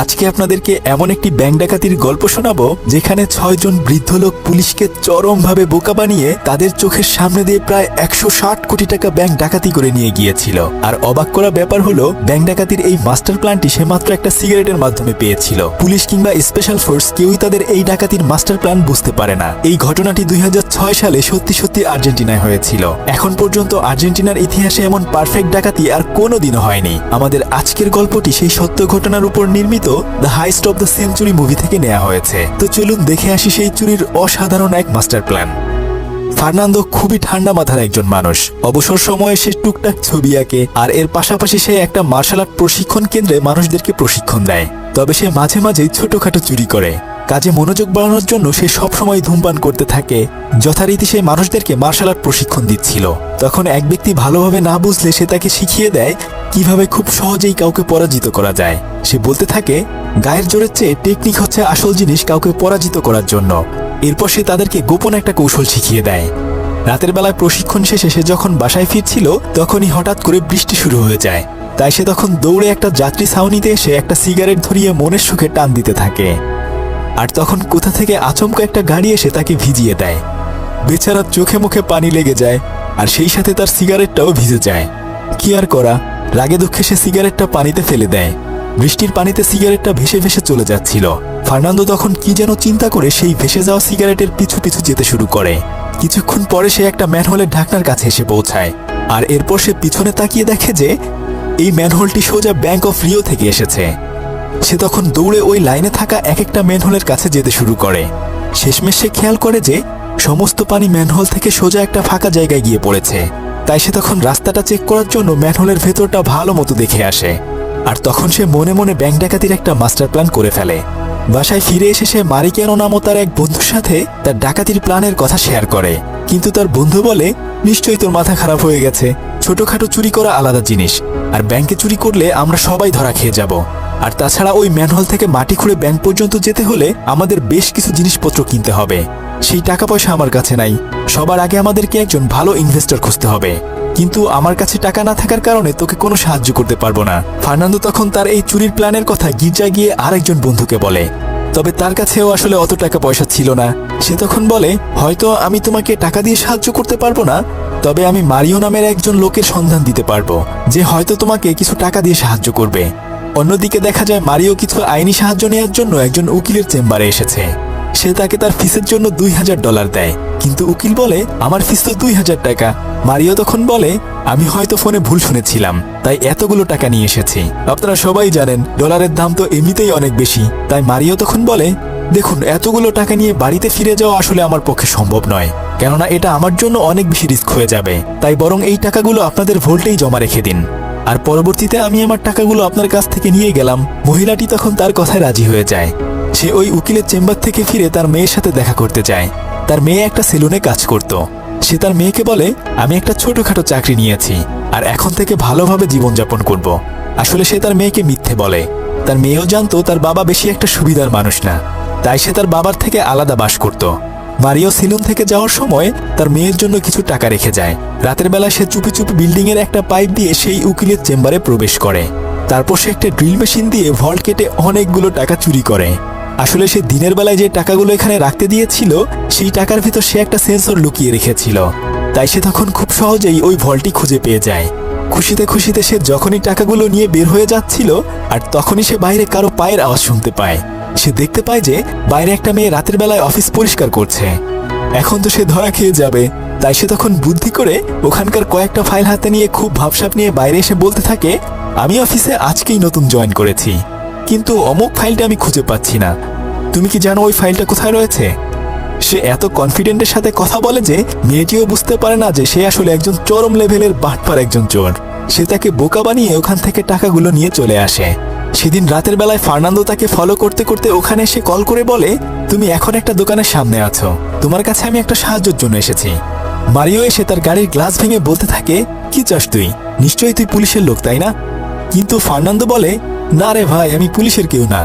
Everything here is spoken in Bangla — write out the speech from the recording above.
আজকে আপনাদেরকে এমন একটি ব্যাংক ডাকাতির গল্প শোনাবো যেখানে 6 জন বৃদ্ধ লোক পুলিশকে চরমভাবে বোকা বানিয়ে তাদের চোখের সামনে দিয়ে প্রায় 160 কোটি টাকা ব্যাংক ডাকাতি করে নিয়ে গিয়েছিল। আর অবাক করা ব্যাপার হলো, ব্যাংক ডাকাতির এই মাস্টার প্ল্যানটি সে মাত্র একটা সিগারেটের মাধ্যমে পেয়েছিল। পুলিশ কিংবা স্পেশাল ফোর্স কেউই তাদের এই ডাকাতির মাস্টার প্ল্যান বুঝতে পারে না। এই ঘটনাটি 2006 সালে সত্যি সত্যি আর্জেন্টিনায় হয়েছিল। এখন পর্যন্ত আর্জেন্টিনার ইতিহাসে এমন পারফেক্ট ডাকাতি আর কোনোদিনও হয়নি। আমাদের আজকের গল্পটি সেই সত্য ঘটনার উপর নির্মিত the heist of the century movie থেকে নেওয়া হয়েছে। তো চলুন দেখে আসি সেই চুরির অসাধারণ এক মাস্টার প্ল্যান। ফার্নান্দো খুবই ঠান্ডা মাথার একজন মানুষ। অবসর সময়ে সে টুকটাক ছবি আঁকে, আর এর পাশাপাশি সে একটা মার্শাল আর্ট প্রশিক্ষণ কেন্দ্রে মানুষদেরকে প্রশিক্ষণ দেয়। তবে সে মাঝে মাঝেই ছোটখাটো চুরি করে। কাজে মনোযোগ বাড়ানোর জন্য সে সবসময় ধূমপান করতে থাকে। যথারীতি সে মানুষদেরকে মার্শাল আর্ট প্রশিক্ষণ দিচ্ছিল। তখন এক ব্যক্তি ভালোভাবে না বুঝলে সে তাকে শিখিয়ে দেয় কিভাবে খুব সহজেই কাউকে পরাজিত করা যায়। সে বলতে থাকে, গায়ের জোরের চেয়ে টেকনিক হচ্ছে আসল জিনিস কাউকে পরাজিত করার জন্য। এরপর সে তাদেরকে গোপন একটা কৌশল শিখিয়ে দেয়। রাতের বেলায় প্রশিক্ষণ শেষে সে যখন বাসায় ফিরছিল, তখনই হঠাৎ করে বৃষ্টি শুরু হয়ে যায়। তাই সে তখন দৌড়ে একটা যাত্রী ছাউনিতে এসে একটা সিগারেট ধরিয়ে মনের সুখে টান দিতে থাকে। আর তখন কোথা থেকে আচমকা একটা গাড়ি এসে তাকে ভিজিয়ে দেয়। বেচারার চোখে মুখে পানি লেগে যায়, আর সেই সাথে তার সিগারেটটাও ভিজে যায়। কি আর করা, রাগে দুঃখে সে সিগারেটটা পানিতে ফেলে দেয়। বৃষ্টির পানিতে সিগারেটটা ভেসে ভেসে চলে যাচ্ছিল। ফার্নান্দো তখন কি যেন চিন্তা করে সেই ভেসে যাওয়া সিগারেটের পিছু পিছু যেতে শুরু করে। কিছুক্ষণ পরে সে একটা ম্যানহোলের ঢাকনার কাছে এসে পৌঁছায়। আর এরপর সে পিছনে তাকিয়ে দেখে যে এই ম্যানহোলটি সোজা ব্যাংক অফ রিও থেকে এসেছে। সে তখন দৌড়ে ওই লাইনে থাকা এক একটা ম্যানহোলের কাছে যেতে শুরু করে। শেষমেশ সে খেয়াল করে যে সমস্ত পানি ম্যানহোল থেকে সোজা একটা ফাঁকা জায়গায় গিয়ে পড়েছে। তাই সে তখন রাস্তাটা চেক করার জন্য ম্যানহোলের ভেতরটা ভালো মতো দেখে আসে। আর তখন সে মনে মনে ব্যাংক ডাকাতির একটা মাস্টার প্ল্যান করে ফেলে। বাসায় ফিরে এসে সে মারিকেনো নামক তার এক বন্ধুর সাথে তার ডাকাতির প্ল্যানের কথা শেয়ার করে। কিন্তু তার বন্ধু বলে, নিশ্চয়ই তোর মাথা খারাপ হয়ে গেছে। ছোটখাটো চুরি করা আলাদা জিনিস, আর ব্যাংকে চুরি করলে আমরা সবাই ধরা খেয়ে যাব। আর তাছাড়া ওই ম্যানহোল থেকে মাটি খুঁড়ে ব্যাংক পর্যন্ত যেতে হলে আমাদের বেশ কিছু জিনিসপত্র কিনতে হবে। সেই টাকা পয়সা আমার কাছে নাই। সবার আগে আমাদেরকে একজন ভালো ইনভেস্টর খুঁজতে হবে। কিন্তু আমার কাছে টাকা না থাকার কারণে তোকে কোনো সাহায্য করতে পারবো না। ফার্নান্দো তখন তার এই চুরির প্ল্যানের কথা গির্জায় গিয়ে আরেকজন বন্ধুকে বলে। তবে তার কাছেও আসলে অত টাকা পয়সা ছিল না। সে তখন বলে, হয়তো আমি তোমাকে টাকা দিয়ে সাহায্য করতে পারবো না, তবে আমি মারিও নামের একজন লোকের সন্ধান দিতে পারবো, যে হয়তো তোমাকে কিছু টাকা দিয়ে সাহায্য করবে। অন্যদিকে দেখা যায় মারিও কিছু আইনি সাহায্য নেওয়ার জন্য একজন উকিলের চেম্বারে এসেছে। সে তাকে তার ফিসের জন্য $2000 দেয়। কিন্তু উকিল বলে, আমার ফিস তো 2000 টাকা। মারিও তখন বলে, আমি হয়তো ফোনে ভুল শুনেছিলাম, তাই এতগুলো টাকা নিয়ে এসেছি। আপনারা সবাই জানেন ডলারের দাম তো এমনিতেই অনেক বেশি। তাই মারিও তখন বলে, দেখুন, এতগুলো টাকা নিয়ে বাড়িতে ফিরে যাওয়া আসলে আমার পক্ষে সম্ভব নয়, কেননা এটা আমার জন্য অনেক বেশি রিস্ক হয়ে যাবে। তাই বরং এই টাকাগুলো আপনাদের ভোল্টেই জমা রেখে দিন, আর পরবর্তীতে আমি আমার টাকাগুলো আপনার কাছ থেকে নিয়ে গেলাম। মহিলাটি তখন তার কথায় রাজি হয়ে যায়। সে ওই উকিলের চেম্বার থেকে ফিরে তার মেয়ের সাথে দেখা করতে যায়। তার মেয়ে একটা সেলুনে কাজ করত। সে তার মেয়েকে বলে, আমি একটা ছোটখাটো চাকরি নিয়েছি, আর এখন থেকে ভালোভাবে জীবনযাপন করব। আসলে সে তার মেয়েকে মিথ্যে বলে। তার মেয়েও জানতো তার বাবা বেশি একটা সুবিধার মানুষ না, তাই সে তার বাবার থেকে আলাদা বাস করত। মারিও সেলুন থেকে যাওয়ার সময় তার মেয়ের জন্য কিছু টাকা রেখে যায়। রাতের বেলা সে চুপি চুপি বিল্ডিং এর একটা পাইপ দিয়ে সেই উকিলের চেম্বারে প্রবেশ করে। তারপর সে একটা ড্রিল মেশিন দিয়ে ভল্ট কেটে অনেকগুলো টাকা চুরি করে। আসলে সে দিনের বেলায় যে টাকাগুলো এখানে রাখতে দিয়েছিল, সেই টাকার ভিতর সে একটা সেন্সর লুকিয়ে রেখেছিল। তাই সে তখন খুব সহজেই ওই ভল্টটি খুঁজে পেয়ে যায়। খুশিতে খুশিতে সে যখনই টাকাগুলো নিয়ে বের হয়ে যাচ্ছিল, আর তখনই সে বাইরে কারো পায়ের আওয়াজ শুনতে পায়। সে দেখতে পায় যে বাইরে একটা মেয়ে রাতের বেলায় অফিস পরিষ্কার করছে। এখন তো সে ধরা খেয়ে যাবে। তাই সে তখন বুদ্ধি করে ওখানকার কয়েকটা ফাইল হাতে নিয়ে খুব ভাবসাব নিয়ে বাইরে এসে বলতে থাকে, আমি অফিসে আজকেই নতুন জয়েন করেছি, কিন্তু অমুক ফাইলটা আমি খুঁজে পাচ্ছি না। তুমি কি জানো ওই ফাইলটা কোথায় রয়েছে? সে এত কনফিডেন্টের সাথে কথা বলে যে মেয়েটিও বুঝতে পারে না যে সে আসলে একজন চরম লেভেলের বাটপার একজন চোর। সে তাকে বোকা বানিয়ে ওখান থেকে টাকাগুলো নিয়ে চলে আসে। সেদিন রাতের বেলায় ফার্নান্দো তাকে ফলো করতে করতে ওখানে এসে কল করে বলে, তুমি এখন একটা দোকানের সামনে আছো, তোমার কাছে আমি একটা সাহায্যের জন্য এসেছি। মারিও এসে তার গাড়ির গ্লাস ভেঙে বলতে থাকে, কি চাস তুই? নিশ্চয়ই তুই পুলিশের লোক, তাই না? কিন্তু ফার্নান্দো বলে, না রে ভাই, আমি পুলিশের কেউ না,